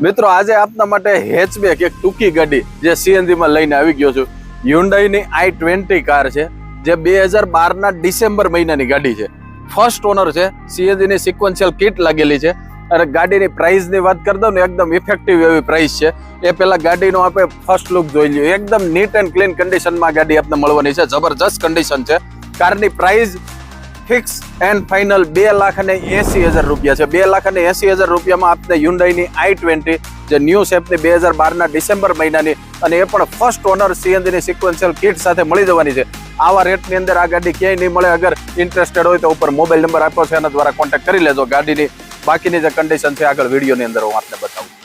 મિત્રો આજે આપના માટે હેચબેક એક ટૂંકી ગાડી જે સીએનજી માં લઈને આવી ગયો છું. હ્યુન્ડાઈની i20 કાર છે જે 2012ના ડિસેમ્બર મહિનાની ગાડી છે. ફર્સ્ટ ઓનર છે. સીએનજી ની સિક્વન્શિયલ કિટ લાગેલી છે અને ગાડીની પ્રાઇસ ની વાત કરી દઉં ને એકદમ ઇફેક્ટિવ એવી પ્રાઇસ છે. એ પહેલા ગાડીનો આપણે ફર્સ્ટ લુક જોઈ લઈએ. એકદમ નીટ એન્ડ ક્લીન કન્ડિશનમાં ગાડી આપને મળવાની છે. જબરજસ્ત કન્ડિશન છે. કારની પ્રાઇસ ફિક્સ એન્ડ ફાઇનલ 2,80,000 રૂપિયા છે. 2,80,000 રૂપિયામાં આપને હ્યુન્ડાઈની i20 જે ન્યૂ શેપની 2012ના ડિસેમ્બર મહિનાની અને એ પણ ફર્સ્ટ ઓનર સીએનજીની સિક્વન્શિયલ કિટ સાથે મળી જવાની છે. આવા રેટની અંદર આ ગાડી ક્યાંય નહીં મળે. અગર ઇન્ટરેસ્ટેડ હોય તો ઉપર મોબાઈલ નંબર આપ્યો છે એના દ્વારા કોન્ટેક્ટ કરી લેજો. ગાડીની બાકીની જે કન્ડિશન છે આગળ વિડીયોની અંદર હું આપને બતાવું.